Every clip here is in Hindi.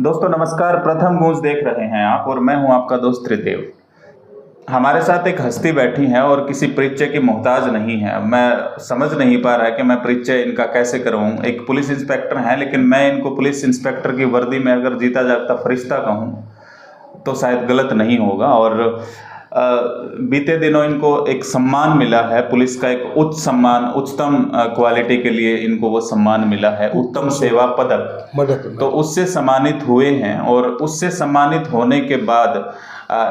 दोस्तों नमस्कार। प्रथम गूंज देख रहे हैं आप और मैं हूं आपका दोस्त त्रिदेव। हमारे साथ एक हस्ती बैठी है और किसी परिचय की मोहताज नहीं है। मैं समझ नहीं पा रहा कि मैं परिचय इनका कैसे करवाऊं। एक पुलिस इंस्पेक्टर है, लेकिन मैं इनको पुलिस इंस्पेक्टर की वर्दी में अगर जीता जागता फरिश्ता कहूं तो शायद गलत नहीं होगा। और बीते दिनों इनको एक सम्मान मिला है, पुलिस का एक उच्च सम्मान, उच्चतम क्वालिटी के लिए इनको वो सम्मान मिला है, उत्तम सेवा पदक। तो उससे सम्मानित हुए हैं और उससे सम्मानित होने के बाद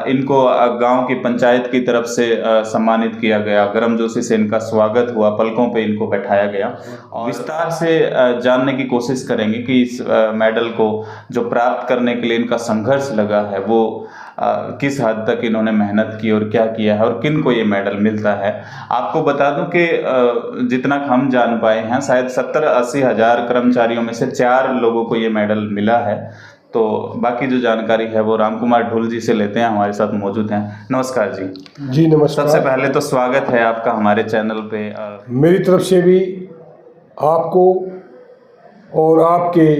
इनको गांव की पंचायत की तरफ से सम्मानित किया गया। गर्मजोशी से इनका स्वागत हुआ, पलकों पे इनको बैठाया गया। और विस्तार से जानने की कोशिश करेंगे कि इस मेडल को जो प्राप्त करने के लिए इनका संघर्ष लगा है वो किस हद तक इन्होंने मेहनत की और क्या किया है और किन को ये मेडल मिलता है। आपको बता दूं कि जितना हम जान पाए हैं शायद 70-80 हज़ार कर्मचारियों में से 4 लोगों को ये मेडल मिला है। तो बाकी जो जानकारी है वो रामकुमार ढुल जी से लेते हैं, हमारे साथ मौजूद हैं। नमस्कार जी। जी नमस्कार। सबसे पहले तो स्वागत है आपका हमारे चैनल पे। मेरी तरफ से भी आपको और आपके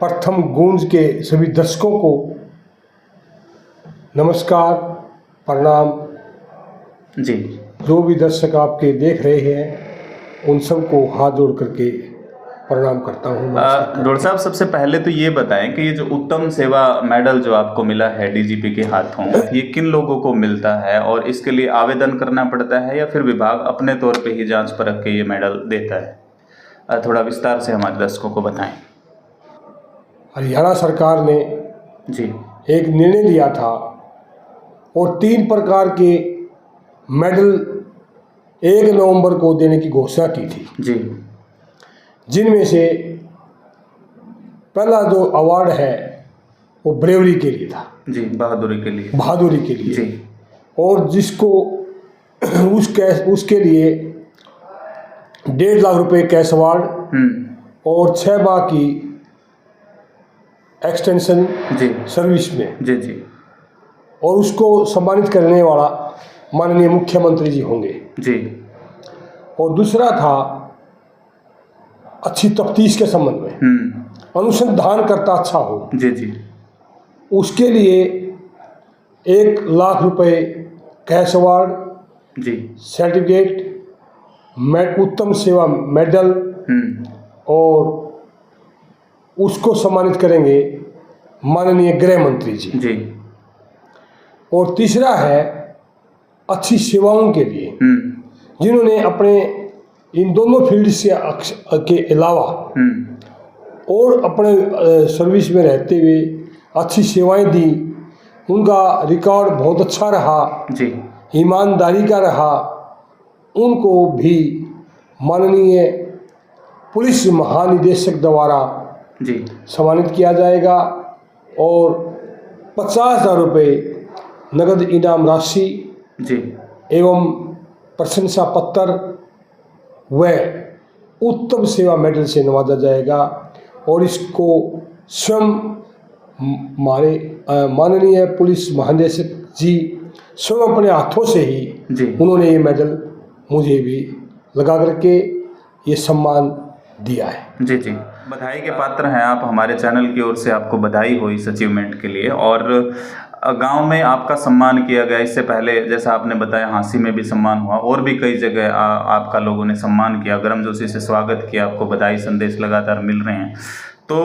प्रथम गूंज के सभी दर्शकों को नमस्कार, प्रणाम। जी, जो भी दर्शक आपके देख रहे हैं उन सबको हाथ जोड़ करके प्रणाम करता हूँ। डॉक्टर साहब, सबसे पहले तो ये बताएं कि ये जो उत्तम सेवा मेडल जो आपको मिला है डीजीपी के हाथों, ये किन लोगों को मिलता है और इसके लिए आवेदन करना पड़ता है या फिर विभाग अपने तौर पे ही जांच परख के ये मेडल देता है? थोड़ा विस्तार से हमारे दर्शकों को बताएं। हरियाणा सरकार ने जी एक निर्णय लिया था और 3 प्रकार के मेडल 1 नवंबर को देने की घोषणा की थी, जी, जिनमें से पहला जो अवार्ड है वो ब्रेवरी के लिए था। जी, बहादुरी के लिए। जी, और जिसको उसके लिए 1.5 लाख रुपए कैश अवार्ड और 6 माह की एक्सटेंशन जी, सर्विस में। जी, जी, और उसको सम्मानित करने वाला माननीय मुख्यमंत्री जी होंगे। जी, और दूसरा था अच्छी तफ्तीश के संबंध में, अनुसंधान करता अच्छा हो। जी, जी, उसके लिए 1 लाख रुपए कैश अवार्ड, जी, सर्टिफिकेट, उत्तम सेवा मेडल, और उसको सम्मानित करेंगे माननीय गृह मंत्री जी। जी, और तीसरा है अच्छी सेवाओं के लिए, जिन्होंने अपने इन दोनों फील्ड से के अलावा और अपने सर्विस में रहते हुए अच्छी सेवाएं दी। उनका रिकॉर्ड बहुत अच्छा रहा, जी, ईमानदारी का रहा। उनको भी माननीय पुलिस महानिदेशक द्वारा जी सम्मानित किया जाएगा और 50,000 रुपये नगद इनाम राशि जी एवं प्रशंसा पत्र व उत्तम सेवा मेडल से नवाजा जाएगा। और इसको स्वयं हमारे माननीय पुलिस महानिदेशक जी स्वयं अपने हाथों से ही उन्होंने ये मेडल मुझे भी लगा करके ये सम्मान दिया है। जी, जी, बधाई के पात्र हैं आप। हमारे चैनल की ओर से आपको बधाई हो इस अचीवमेंट के लिए। और गांव में आपका सम्मान किया गया, इससे पहले जैसा आपने बताया हाँसी में भी सम्मान हुआ और भी कई जगह आपका लोगों ने सम्मान किया, गर्मजोशी से स्वागत किया, आपको बधाई संदेश लगातार मिल रहे हैं। तो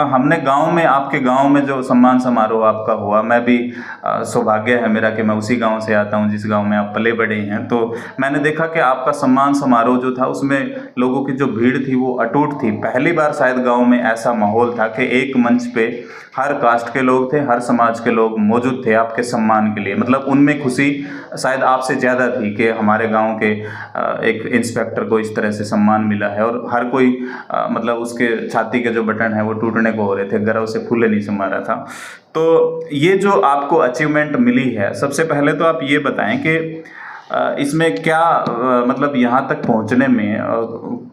हमने गांव में, आपके गांव में जो सम्मान समारोह आपका हुआ, मैं भी सौभाग्य है मेरा कि मैं उसी गांव से आता हूं जिस गांव में आप पले बड़े हैं। तो मैंने देखा कि आपका सम्मान समारोह जो था उसमें लोगों की जो भीड़ थी वो अटूट थी। पहली बार शायद गांव में ऐसा माहौल था कि एक मंच पे हर कास्ट के लोग थे, हर समाज के लोग मौजूद थे आपके सम्मान के लिए। मतलब उनमें खुशी शायद आपसे ज़्यादा थी कि हमारे गांव के एक इंस्पेक्टर को इस तरह से सम्मान मिला है। और हर कोई मतलब उसके छाती के जो बटन है वो टूटने को हो रहे थे, गर्व से फूले नहीं समा रहा था। तो ये जो आपको अचीवमेंट मिली है, सबसे पहले तो आप ये बताएं कि इसमें क्या मतलब यहाँ तक पहुँचने में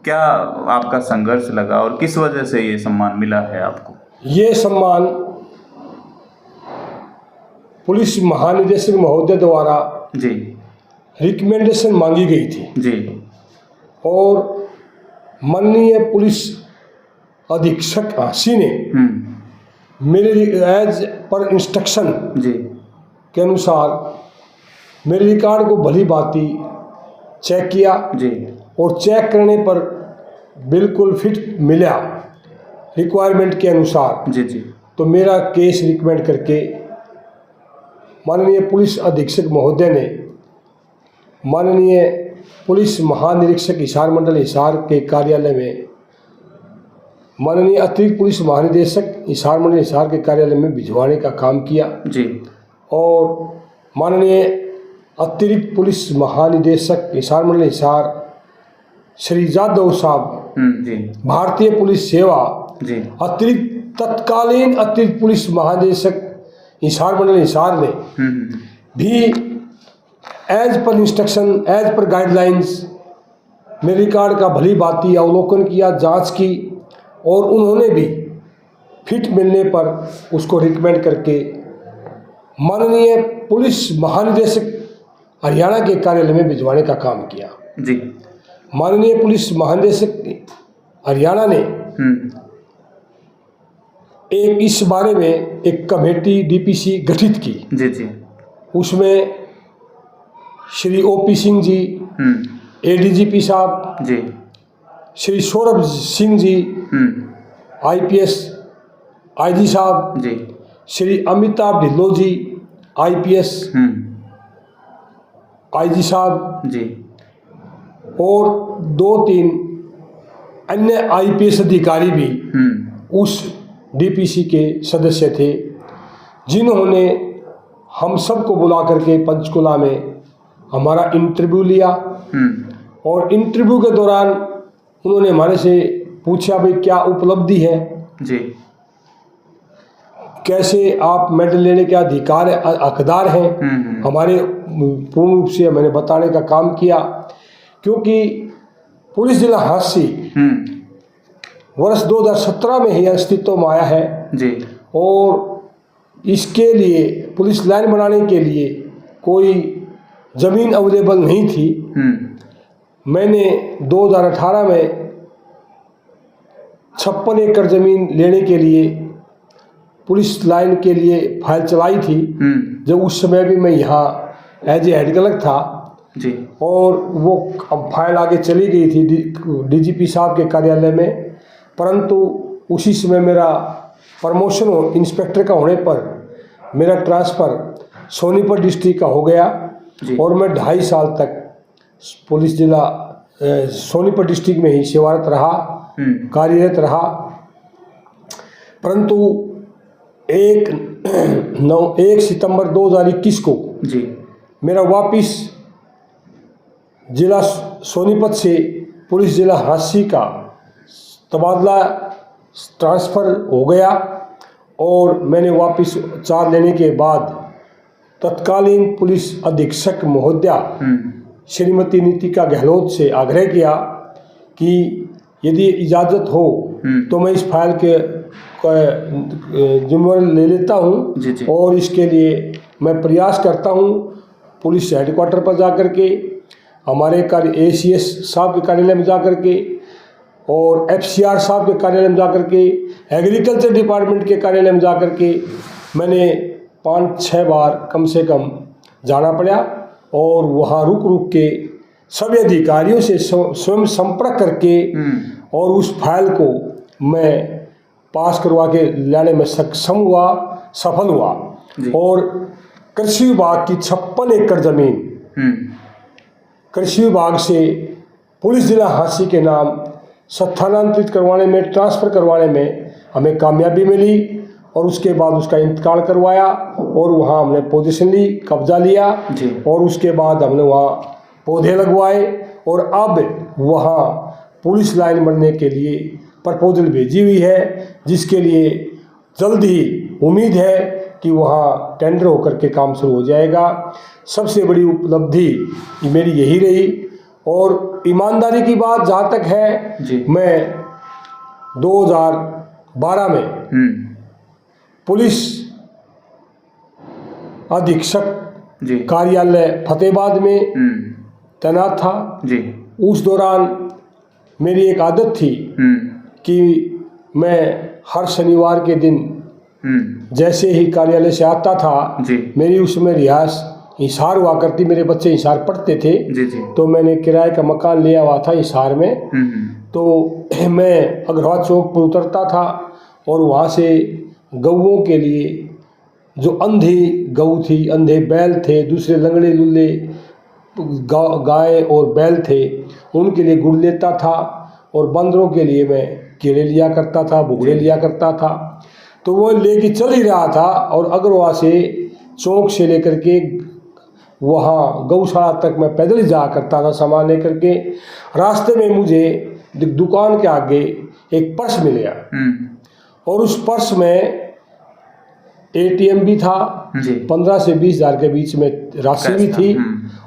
क्या आपका संघर्ष लगा और किस वजह से ये सम्मान मिला है आपको? ये सम्मान पुलिस महानिदेशक महोदय द्वारा जी रिकमेंडेशन मांगी गई थी जी, और माननीय पुलिस अधीक्षक हाँसी ने मेरे एज पर इंस्ट्रक्शन जी के अनुसार मेरे रिकॉर्ड को भली भांति चेक किया जी और चेक करने पर बिल्कुल फिट मिला रिक्वायरमेंट के अनुसार, जी जी तो मेरा केस रिकमेंड करके माननीय पुलिस अधीक्षक महोदय ने माननीय पुलिस महानिरीक्षक हिसार मंडल हिसार के कार्यालय में, माननीय अतिरिक्त पुलिस महानिदेशक हिसार मंडल हिसार के कार्यालय में भिजवाने का काम किया। जी और माननीय अतिरिक्त पुलिस महानिदेशक हिसार मंडल हिसार श्री जादव साहब, जी भारतीय पुलिस सेवा जी तत्कालीन अतिरिक्त पुलिस महानिदेशक हिसार मंडल हिसार ने भी as per instruction, as per guidelines मेरे रिकॉर्ड का भली भांति अवलोकन किया, जांच की और उन्होंने भी फिट मिलने पर उसको रिकमेंड करके माननीय पुलिस महानिदेशक हरियाणा के कार्यालय में भिजवाने का काम किया। जी माननीय पुलिस महानिदेशक हरियाणा ने एक इस बारे में एक कमेटी डीपीसी गठित की। जी जी उसमें श्री ओपी सिंह जी, एडीजीपी साहब, जी श्री सौरभ सिंह जी, आईपीएस आईजी साहब, जी श्री अमिताभ ढिल्लो जी, आईपीएस आईजी साहब, जी और 2-3 अन्य आईपीएस अधिकारी भी उस डीपीसी के सदस्य थे, जिन्होंने हम सबको बुला करके पंचकुला में हमारा इंटरव्यू लिया। और इंटरव्यू के दौरान उन्होंने हमारे से पूछा, भाई क्या उपलब्धि है जी, कैसे आप मेडल लेने के हकदार हैं। हमारे पूर्ण रूप से मैंने बताने का काम किया, क्योंकि पुलिस जिला हांसी वर्ष 2017 में ही अस्तित्व में आया है जी, और इसके लिए पुलिस लाइन बनाने के लिए कोई ज़मीन अवेलेबल नहीं थी। मैंने 2018 में 56 एकड़ ज़मीन लेने के लिए पुलिस लाइन के लिए फाइल चलाई थी, जब उस समय भी मैं यहाँ एज ए हेड क्लर्क था जी, और वो फाइल आगे चली गई थी डीजीपी साहब के कार्यालय में, परंतु उसी समय मेरा प्रमोशन इंस्पेक्टर का होने पर मेरा ट्रांसफ़र सोनीपत डिस्ट्रिक्ट का हो गया और मैं 2.5 साल तक पुलिस जिला सोनीपत डिस्ट्रिक्ट में ही सेवारत रहा, कार्यरत रहा। परंतु 1 सितंबर 2021 को जी मेरा वापिस जिला सोनीपत से पुलिस जिला हांसी का तबादला ट्रांसफ़र हो गया और मैंने वापस चार्ज लेने के बाद तत्कालीन पुलिस अधीक्षक महोदया श्रीमती नीतिका गहलोत से आग्रह किया कि यदि इजाज़त हो तो मैं इस फाइल के जिम्मेवारी ले लेता हूँ और इसके लिए मैं प्रयास करता हूँ पुलिस हेडक्वार्टर पर जाकर के, हमारे ACS साहब के कार्यालय में जाकर के और FCR साहब के कार्यालय में जाकर के, एग्रीकल्चर डिपार्टमेंट के कार्यालय में जाकर के मैंने 5-6 बार कम से कम जाना पड़ा और वहाँ रुक के सभी अधिकारियों से स्वयं संपर्क करके और उस फाइल को मैं पास करवा के लाने में सक्षम हुआ, सफल हुआ। और कृषि विभाग की 56 एकड़ ज़मीन कृषि विभाग से पुलिस जिला हांसी के नाम स्थानांतरित करवाने में, ट्रांसफ़र करवाने में हमें कामयाबी मिली और उसके बाद उसका इंतकाल करवाया और वहाँ हमने पोजीशन ली, कब्जा लिया और उसके बाद हमने वहाँ पौधे लगवाए और अब वहाँ पुलिस लाइन बनने के लिए प्रपोजल भेजी हुई है, जिसके लिए जल्द ही उम्मीद है कि वहाँ टेंडर होकर के काम शुरू हो जाएगा। सबसे बड़ी उपलब्धि मेरी यही रही। और ईमानदारी की बात जहाँ तक है, मैं 2012 में पुलिस अधीक्षक कार्यालय फतेहाबाद में तैनात था। उस दौरान मेरी एक आदत थी कि मैं हर शनिवार के दिन जैसे ही कार्यालय से आता था जी मेरी उसमें रिहायश हिसार हुआ करती, मेरे बच्चे हिसार पढ़ते थे। जी जी तो मैंने किराए का मकान लिया हुआ था हिसार में। तो मैं अग्रवाल चौक पर उतरता था और वहाँ से गऊओं के लिए, जो अंधी गऊ थी, अंधे बैल थे, दूसरे लंगड़े लुल्ले गाय और बैल थे, उनके लिए गुड़ लेता था। और बंदरों के लिए मैं केले लिया करता था, भुगड़े लिया करता था। तो वो लेके चल ही रहा था और अग्रवाल से चौक से लेकर के वहाँ गौशाला तक मैं पैदल ही जाया करता था सामान लेकर के। रास्ते में मुझे दुकान के आगे एक पर्स मिल गया और उस पर्स में एटीएम भी था, 15 से 20 हज़ार के बीच में राशि भी थी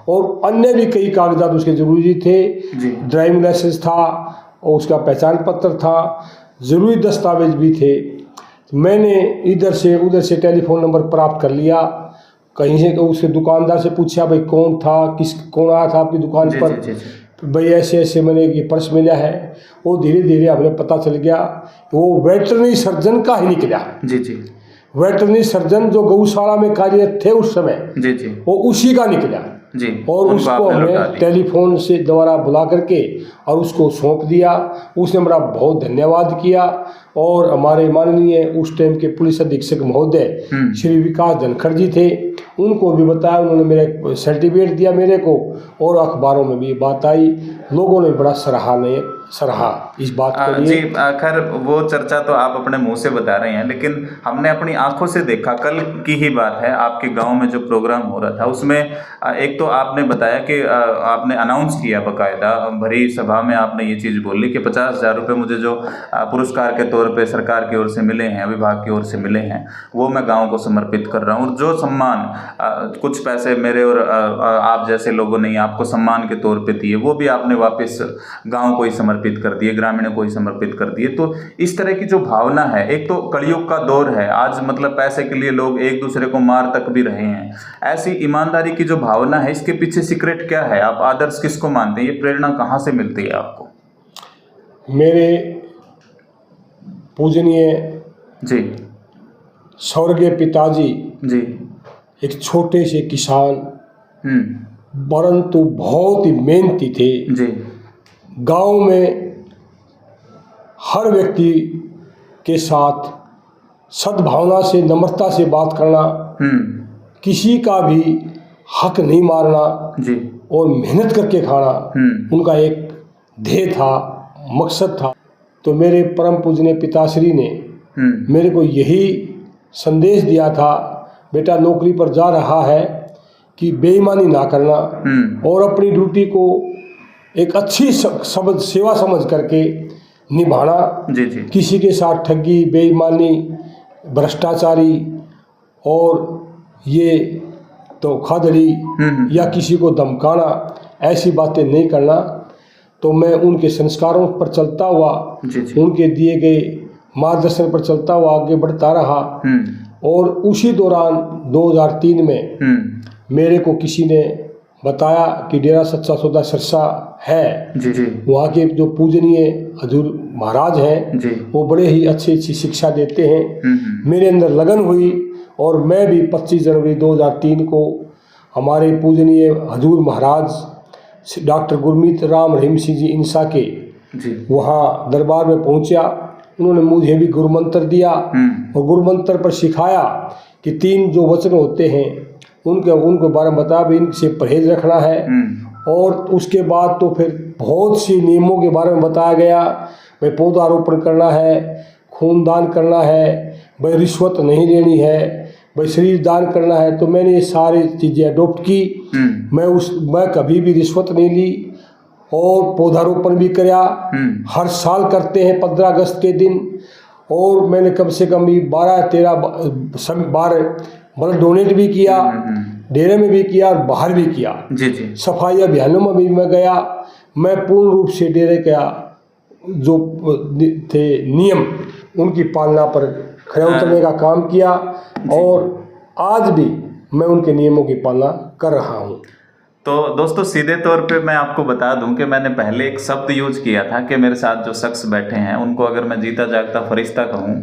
और अन्य भी कई कागजात उसके जरूरी थे। ड्राइविंग लाइसेंस था और उसका पहचान पत्र था, ज़रूरी दस्तावेज भी थे। मैंने इधर से उधर से टेलीफोन नंबर प्राप्त कर लिया, कहीं से उसके दुकानदार से पूछा भाई कौन था, कौन आया था आपकी दुकान पर, भाई ऐसे ऐसे मैंने ये पर्स मिला है। वो धीरे धीरे हमें पता चल गया वो वेटरनरी सर्जन का ही निकला। वेटरनरी सर्जन जो गौशाला में कार्यरत थे उस समय, वो उसी का निकला जी। और उसको हमने टेलीफोन से द्वारा बुला करके और उसको सौंप दिया। उसने मेरा बहुत धन्यवाद किया और हमारे माननीय उस टाइम के पुलिस अधीक्षक महोदय श्री विकास धनखड़ जी थे, उनको भी बताया, उन्होंने मेरा सर्टिफिकेट दिया मेरे को और अखबारों में भी बात आई, लोगों ने बड़ा सराहा इस बात के लिए। जी खैर वो चर्चा तो आप अपने मुंह से बता रहे हैं, लेकिन हमने अपनी आंखों से देखा, कल की ही बात है, आपके गांव में जो प्रोग्राम हो रहा था उसमें एक तो आपने बताया कि आपने अनाउंस किया बकायदा भरी सभा में, आपने ये चीज़ बोली कि 50,000 रुपये मुझे जो पुरस्कार के तौर पे सरकार की ओर से मिले हैं, विभाग की ओर से मिले हैं, वो मैं गाँव को समर्पित कर रहा हूँ। और जो सम्मान कुछ पैसे मेरे और आप जैसे लोगों ने आपको सम्मान के तौर पर दिए, वो भी आपने वापस गाँव को ही समर्पित कर दिए, ग्रामीणों को ही समर्पित कर दिए। तो इस तरह की जो भावना है, एक तो कलयुग का दौर है आज, मतलब पैसे के लिए लोग एक दूसरे को मार तक भी रहे हैं, ऐसी ईमानदारी की जो भावना है, इसके पीछे सीक्रेट क्या है? आप आदर्श किसको मानते हैं? ये प्रेरणा कहाँ से मिलती है आपको? मेरे पूजनीय जी स्वर्गीय पिताजी जी एक छोटे से किसान, परंतु बहुत ही मेहनती थे। जी। गांव में हर व्यक्ति के साथ सद्भावना से, नम्रता से बात करना, किसी का भी हक नहीं मारना जी, और मेहनत करके खाना उनका एक ध्येय था, मकसद था। तो मेरे परम पूजनीय पिताश्री ने मेरे को यही संदेश दिया था, बेटा नौकरी पर जा रहा है कि बेईमानी ना करना और अपनी ड्यूटी को एक अच्छी सेवा समझ करके निभाना। जी जी। किसी के साथ ठगी, बेईमानी, भ्रष्टाचारी और ये धोखाधड़ी या किसी को धमकाना, ऐसी बातें नहीं करना। तो मैं उनके संस्कारों पर चलता हुआ, उनके दिए गए मार्गदर्शन पर चलता हुआ आगे बढ़ता रहा। और उसी दौरान 2003 में मेरे को किसी ने बताया कि डेरा सच्चा सौदा सिरसा है, वहाँ के जो पूजनीय हजूर महाराज हैं, वो बड़े ही अच्छी शिक्षा देते हैं। मेरे अंदर लगन हुई और मैं भी 25 जनवरी 2003 को हमारे पूजनीय हजूर महाराज डॉक्टर गुरमीत राम रहीम सिंह जी इंसा के वहाँ दरबार में पहुँचा। उन्होंने मुझे भी गुरुमंत्र दिया और गुरुमंत्र पर सिखाया कि 3 जो वचन होते हैं उनके बारे में बताया भी, इनसे परहेज रखना है। और उसके बाद तो फिर बहुत सी नियमों के बारे में बताया गया, भाई पौधारोपण करना है, खूनदान करना है, भाई रिश्वत नहीं लेनी है, भाई शरीर दान करना है। तो मैंने ये सारी चीज़ें अडोप्ट की। मैं कभी भी रिश्वत नहीं ली और पौधारोपण भी किया। हर साल करते हैं 15 अगस्त के दिन। और मैंने कम से कम भी 12-13 बार ब्लड डोनेट भी किया, डेरे में भी किया और बाहर भी किया। सफाई अभियानों में भी मैं गया। मैं पूर्ण रूप से डेरे का जो थे नियम, उनकी पालना पर खरे उतरने का काम किया और आज भी मैं उनके नियमों की पालना कर रहा हूँ। तो दोस्तों सीधे तौर पे मैं आपको बता दूं कि मैंने पहले एक शब्द यूज किया था कि मेरे साथ जो शख्स बैठे हैं उनको अगर मैं जीता जागता फरिश्ता कहूं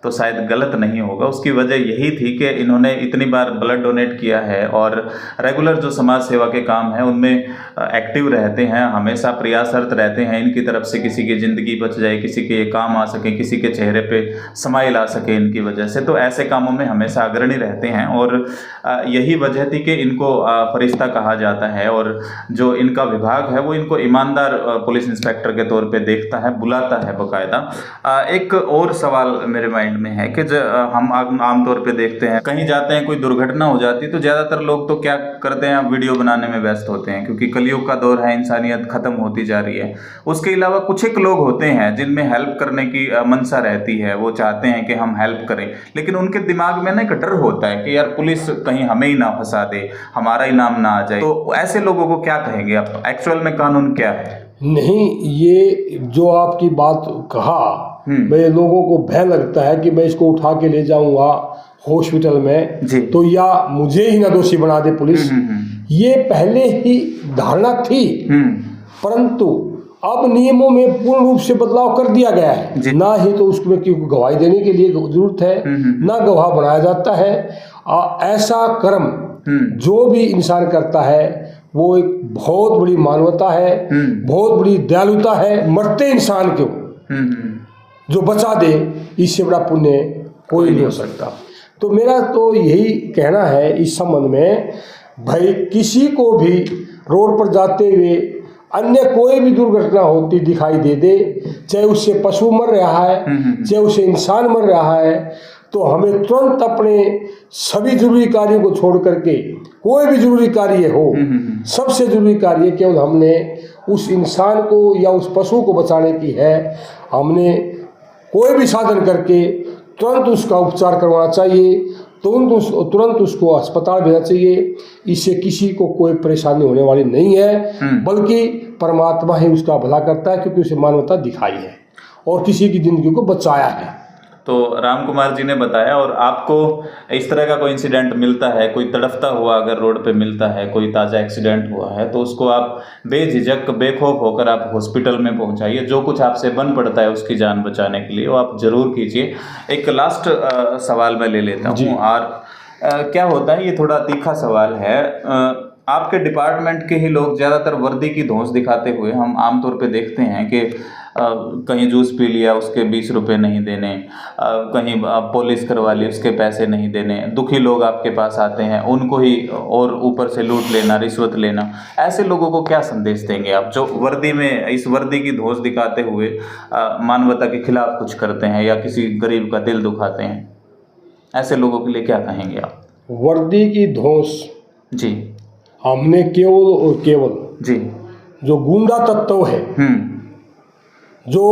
तो शायद गलत नहीं होगा। उसकी वजह यही थी कि इन्होंने इतनी बार ब्लड डोनेट किया है और रेगुलर जो समाज सेवा के काम है उनमें एक्टिव रहते हैं, हमेशा प्रयासरत रहते हैं इनकी तरफ से किसी की ज़िंदगी बच जाए, किसी के काम आ सके, किसी के चेहरे पे स्माइल आ सके इनकी वजह से। तो ऐसे कामों में हमेशा अग्रणी रहते हैं और यही वजह थी कि इनको फरिश्ता कहा जाता है और जो इनका विभाग है वो इनको ईमानदार पुलिस इंस्पेक्टर के तौर पे देखता है, बुलाता है बाकायदा। एक और सवाल मेरे माइंड में है कि हम आमतौर पे देखते हैं कहीं जाते हैं, कोई दुर्घटना हो जाती है तो ज़्यादातर लोग तो क्या करते हैं, वीडियो बनाने में व्यस्त होते हैं क्योंकि कलयुग का दौर है, इंसानियत ख़त्म होती जा रही है। उसके अलावा कुछ एक लोग होते हैं जिनमें हेल्प करने की मनसा रहती है, वो चाहते हैं कि हम हेल्प करें, लेकिन उनके दिमाग में ना एक डर होता है कि यार पुलिस कहीं हमें ही ना फंसा दे, हमारा ही नाम ना आ जाए। तो ऐसे लोगों को क्या कहेंगे आप? एक्चुअल में कानून क्या है? नहीं, ये जो आपकी बात कहा, मेरे लोगों को भय लगता है कि मैं इसको उठा के ले जाऊंगा हॉस्पिटल में तो या मुझे ही ना दोषी बना दे पुलिस। ये पहले ही धारणा थी, परंतु अब नियमों में पूर्ण रूप से बदलाव कर दिया गया है। ना ही तो उसमें क्योंकि गवाही देने के लिए जरूरत है, ना गवाह बनाया जाता है। ऐसा कर्म जो भी इंसान करता है वो एक बहुत बड़ी मानवता है, बहुत बड़ी दयालुता है। मरते इंसान को जो बचा दे, इससे बड़ा पुण्य कोई नहीं हो सकता। तो मेरा तो यही कहना है इस संबंध में, भाई किसी को भी रोड पर जाते हुए अन्य कोई भी दुर्घटना होती दिखाई दे, चाहे उससे पशु मर रहा है, चाहे उससे इंसान मर रहा है, तो हमें तुरंत अपने सभी जरूरी कार्यों को छोड़ करके, कोई भी जरूरी कार्य हो, सबसे जरूरी कार्य केवल हमने उस इंसान को या उस पशु को बचाने की है। हमने कोई भी साधन करके तुरंत उसका उपचार करवाना चाहिए, तुरंत उसको अस्पताल भेजना चाहिए। इससे किसी को कोई परेशानी होने वाली नहीं है, बल्कि परमात्मा ही उसका भला करता है क्योंकि उसे मानवता दिखाई है और किसी की जिंदगी को बचाया है। तो राम कुमार जी ने बताया। और आपको इस तरह का कोई इंसिडेंट मिलता है, कोई तड़फता हुआ अगर रोड पे मिलता है, कोई ताज़ा एक्सीडेंट हुआ है, तो उसको आप बेझिझक बेखौफ होकर आप हॉस्पिटल में पहुंचाइए। जो कुछ आपसे बन पड़ता है उसकी जान बचाने के लिए वो आप ज़रूर कीजिए। एक लास्ट सवाल मैं ले लेता हूँ, और क्या होता है, ये थोड़ा तीखा सवाल है। आपके डिपार्टमेंट के ही लोग ज़्यादातर वर्दी की धौंस दिखाते हुए हम आमतौर पे देखते हैं कि कहीं जूस पी लिया उसके 20 रुपये नहीं देने, कहीं पॉलिश करवा ली उसके पैसे नहीं देने, दुखी लोग आपके पास आते हैं उनको ही और ऊपर से लूट लेना, रिश्वत लेना। ऐसे लोगों को क्या संदेश देंगे आप जो वर्दी में इस वर्दी की धौंस दिखाते हुए मानवता के खिलाफ कुछ करते हैं या किसी गरीब का दिल दुखाते हैं? ऐसे लोगों के लिए क्या कहेंगे आप? वर्दी की धौंस जी, हमने केवल और केवल जी जो गुंडा तत्व है, जो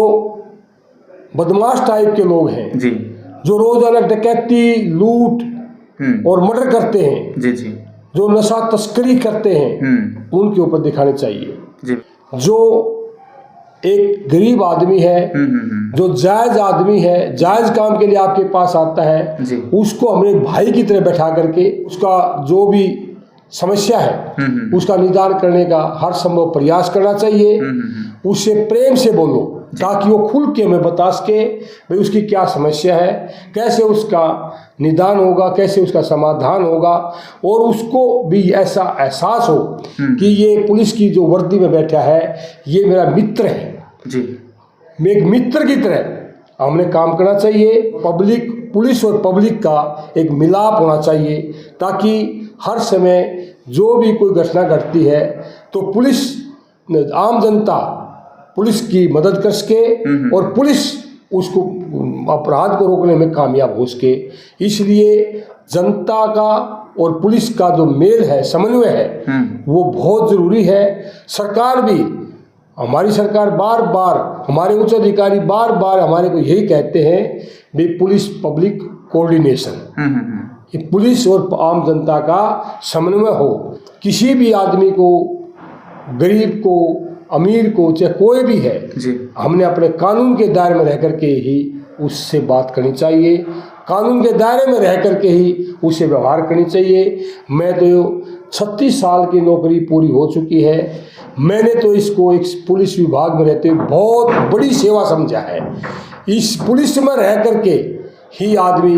बदमाश टाइप के लोग हैं, जी, जो रोजाना डकैती, लूट और मर्डर करते हैं, जी, जी, जो नशा तस्करी करते हैं, उनके ऊपर दिखाने चाहिए। जी, जो एक गरीब आदमी है, जो जायज आदमी है, जायज काम के लिए आपके पास आता है, जी, उसको हमने भाई की तरह बैठा करके उसका जो भी समस्या है उसका निदान करने का हर संभव प्रयास करना चाहिए। उससे प्रेम से बोलो ताकि वो खुल के हमें बता सके भाई उसकी क्या समस्या है, कैसे उसका निदान होगा, कैसे उसका समाधान होगा, और उसको भी ऐसा एहसास हो कि ये पुलिस की जो वर्दी में बैठा है ये मेरा मित्र है जी। मैं एक मित्र की तरह हमने काम करना चाहिए। पुलिस और पब्लिक का एक मिलाप होना चाहिए ताकि हर समय जो भी कोई घटना घटती है तो पुलिस, आम जनता पुलिस की मदद कर सके और पुलिस उसको अपराध को रोकने में कामयाब हो सके। इसलिए जनता का और पुलिस का जो मेल है, समन्वय है, वो बहुत ज़रूरी है। सरकार भी, हमारी सरकार बार बार, हमारे उच्च अधिकारी बार बार हमारे को यही कहते हैं भी पुलिस पब्लिक कोऑर्डिनेशन, पुलिस और आम जनता का समन्वय हो। किसी भी आदमी को, गरीब को, अमीर को, चाहे कोई भी है, हमने अपने कानून के दायरे में रह करके ही उससे बात करनी चाहिए, कानून के दायरे में रह करके ही उससे व्यवहार करनी चाहिए। मैं तो 36 साल की नौकरी पूरी हो चुकी है, मैंने तो इसको एक पुलिस विभाग में रहते हुए बहुत बड़ी सेवा समझा है। इस पुलिस में रह करके ही आदमी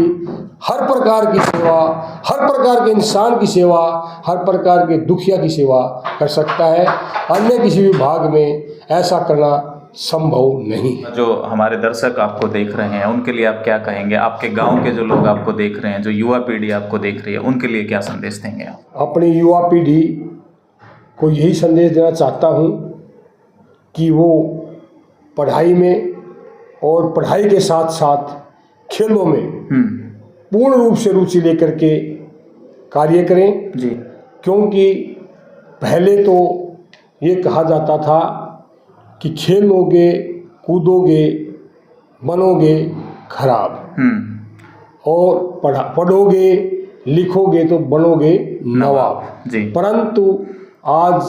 हर प्रकार की सेवा, हर प्रकार के इंसान की सेवा, हर प्रकार के दुखिया की सेवा कर सकता है। अन्य किसी भी भाग में ऐसा करना संभव नहीं है। जो हमारे दर्शक आपको देख रहे हैं उनके लिए आप क्या कहेंगे? आपके गांव के जो लोग आपको देख रहे हैं, जो युवा पीढ़ी आपको देख रही है, उनके लिए क्या संदेश देंगे आप? अपनी युवा पीढ़ी को यही संदेश देना चाहता हूँ कि वो पढ़ाई में और पढ़ाई के साथ साथ खेलों में पूर्ण रूप से रुचि लेकर के कार्य करें जी। क्योंकि पहले तो ये कहा जाता था कि खेलोगे कूदोगे बनोगे खराब, और पढ़ोगे लिखोगे तो बनोगे नवाब जी। परंतु आज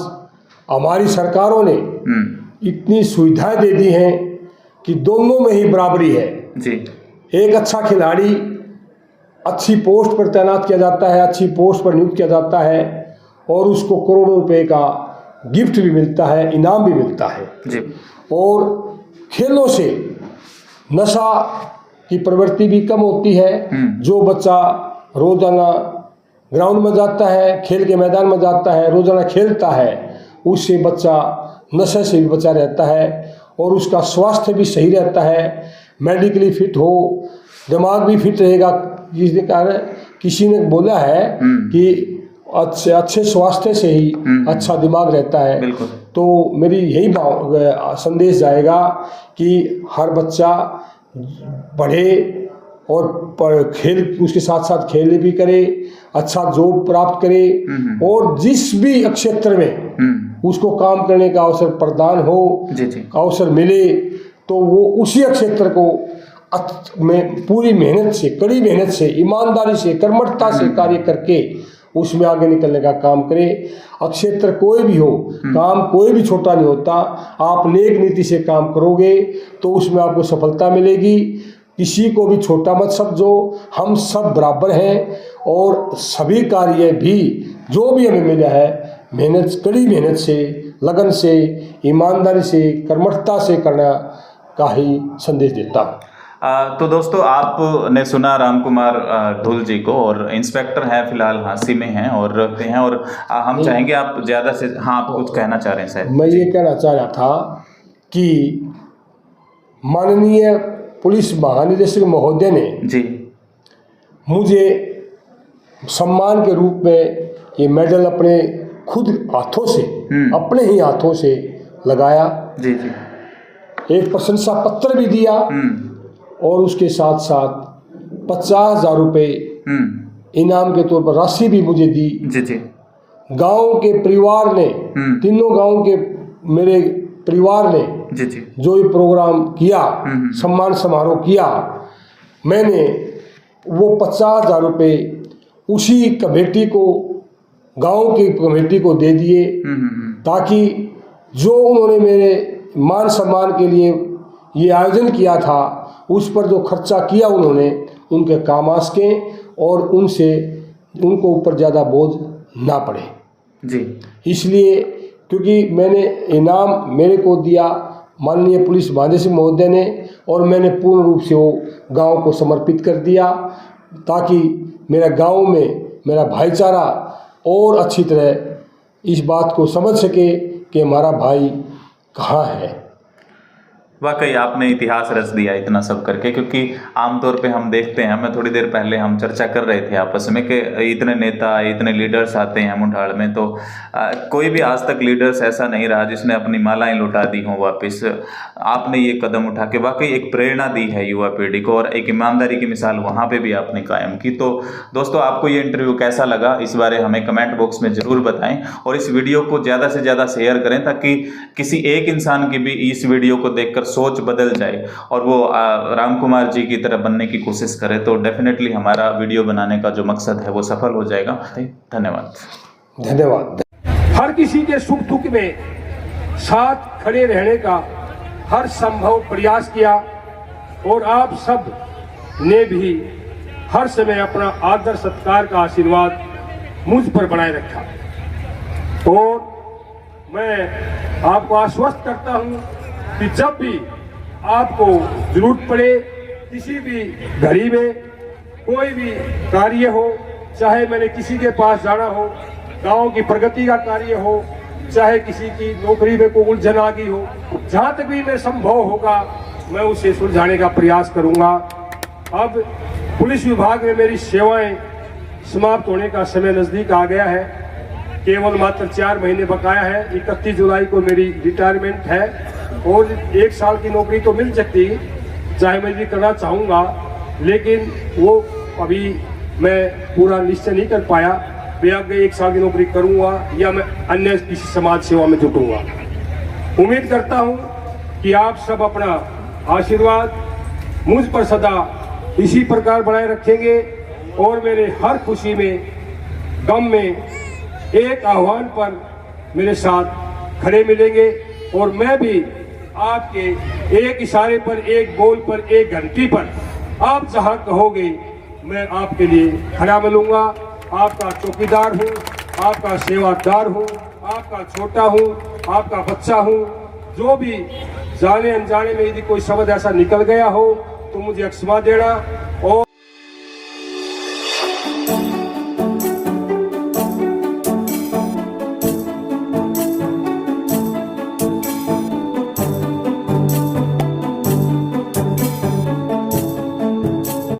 हमारी सरकारों ने इतनी सुविधाएं दे दी हैं कि दोनों में ही बराबरी है जी। एक अच्छा खिलाड़ी अच्छी पोस्ट पर तैनात किया जाता है, अच्छी पोस्ट पर नियुक्त किया जाता है और उसको करोड़ों रुपए का गिफ्ट भी मिलता है, इनाम भी मिलता है जी। और खेलों से नशा की प्रवृत्ति भी कम होती है। जो बच्चा रोजाना ग्राउंड में जाता है, खेल के मैदान में जाता है, रोजाना खेलता है, उससे बच्चा नशे से भी बचा रहता है और उसका स्वास्थ्य भी सही रहता है, मेडिकली फिट हो, दिमाग भी फिट रहेगा। जिसके कारण किसी ने बोला है कि अच्छे स्वास्थ्य से ही अच्छा दिमाग रहता है। बिल्कुल। तो मेरी यही संदेश जाएगा कि हर बच्चा पढ़े और खेल उसके साथ साथ खेल भी करे, अच्छा जॉब प्राप्त करे और जिस भी क्षेत्र में उसको काम करने का अवसर प्रदान हो, अवसर मिले तो वो उसी क्षेत्र को में पूरी मेहनत से, कड़ी मेहनत से, ईमानदारी से, कर्मठता से कार्य करके उसमें आगे निकलने का काम करे। क्षेत्र कोई भी हो, काम कोई भी छोटा नहीं होता। आप नेक नीति से काम करोगे तो उसमें आपको सफलता मिलेगी। किसी को भी छोटा मत समझो, हम सब बराबर हैं और सभी कार्य भी जो भी हमें मिला है मेहनत, कड़ी मेहनत से, लगन से, ईमानदारी से, कर्मठता से करना का ही संदेश देता हूँ। तो दोस्तों आपने सुना राम कुमार ढुल जी को, और इंस्पेक्टर हैं फिलहाल हांसी में हैं और रहते हैं, और हम चाहेंगे आप ज़्यादा से, हाँ आप कुछ कहना चाह रहे हैं शायद? मैं ये कहना चाह रहा था कि माननीय पुलिस महानिदेशक महोदय ने जी मुझे सम्मान के रूप में ये मेडल अपने खुद हाथों से, अपने ही हाथों से लगाया। जी जी। एक प्रशंसा पत्र भी दिया और उसके साथ साथ 50,000 रुपये इनाम के तौर पर राशि भी मुझे दी। जी जी। गांव के परिवार ने, तीनों गांव के मेरे परिवार ने जी जी जो ये प्रोग्राम किया, सम्मान समारोह किया, मैंने वो 50,000 रुपये उसी कमेटी को, गांव की कमेटी को दे दिए ताकि जो उन्होंने मेरे मान सम्मान के लिए ये आयोजन किया था उस पर जो खर्चा किया उन्होंने, उनके काम आ सकें और उनको ऊपर ज़्यादा बोझ ना पड़े। जी। इसलिए क्योंकि मैंने इनाम मेरे को दिया माननीय पुलिस महानिदेशक महोदय ने और मैंने पूर्ण रूप से वो गांव को समर्पित कर दिया ताकि मेरा गांव में मेरा भाईचारा और अच्छी तरह इस बात को समझ सके कि हमारा भाई कहाँ है। वाकई आपने इतिहास रच दिया इतना सब करके, क्योंकि आमतौर पे हम देखते हैं, मैं थोड़ी देर पहले हम चर्चा कर रहे थे आपस में कि इतने नेता, इतने लीडर्स आते हैं मुंडाल में, तो कोई भी आज तक लीडर्स ऐसा नहीं रहा जिसने अपनी मालाएं लुटा दी हों वापस। आपने ये कदम उठा के वाकई एक प्रेरणा दी है युवा पीढ़ी को और एक ईमानदारी की मिसाल वहाँ पर भी आपने कायम की। तो दोस्तों आपको ये इंटरव्यू कैसा लगा इस बारे हमें कमेंट बॉक्स में ज़रूर बताएँ और इस वीडियो को ज़्यादा से ज़्यादा शेयर करें ताकि किसी एक इंसान की भी इस वीडियो को देखकर सोच बदल जाए और वो राम कुमार जी की तरह बनने की कोशिश करे। तो डेफिनेटली हमारा वीडियो बनाने का जो मकसद है वो सफल हो जाएगा। धन्यवाद। धन्यवाद। हर किसी के सुख दुख में साथ खड़े रहने का हर संभव प्रयास किया और आप सब ने भी हर समय अपना आदर सत्कार का आशीर्वाद मुझ पर बनाए रखा और मैं आपको आश्वस्त करता हूं कि जब भी आपको जरूरत पड़े किसी भी घड़ी में कोई भी कार्य हो, चाहे मैंने किसी के पास जाना हो, गांव की प्रगति का कार्य हो, चाहे किसी की नौकरी में कोई उलझन आ गई हो, जहां तक भी मैं संभव होगा मैं उसे सुलझाने का प्रयास करूंगा। अब पुलिस विभाग में मेरी सेवाएं समाप्त होने का समय नजदीक आ गया है। केवल मात्र 4 महीने बकाया है। 31 जुलाई को मेरी रिटायरमेंट है और 1 साल की नौकरी तो मिल सकती, चाहे मैं भी करना चाहूँगा, लेकिन वो अभी मैं पूरा निश्चय नहीं कर पाया। मैं आगे 1 साल की नौकरी करूँगा या मैं अन्य किसी समाज सेवा में जुटूंगा। उम्मीद करता हूँ कि आप सब अपना आशीर्वाद मुझ पर सदा इसी प्रकार बनाए रखेंगे और मेरे हर खुशी में, गम में एक आह्वान पर मेरे साथ खड़े मिलेंगे और मैं भी आपके एक इशारे पर, एक बोल पर, एक घंटी पर आप जहां कहोगे मैं आपके लिए खड़ा मिलूंगा। आपका चौकीदार हूं, आपका सेवादार हूं, आपका छोटा हूं, आपका बच्चा हूं। जो भी जाने अनजाने में यदि कोई शब्द ऐसा निकल गया हो तो मुझे क्षमा देना। और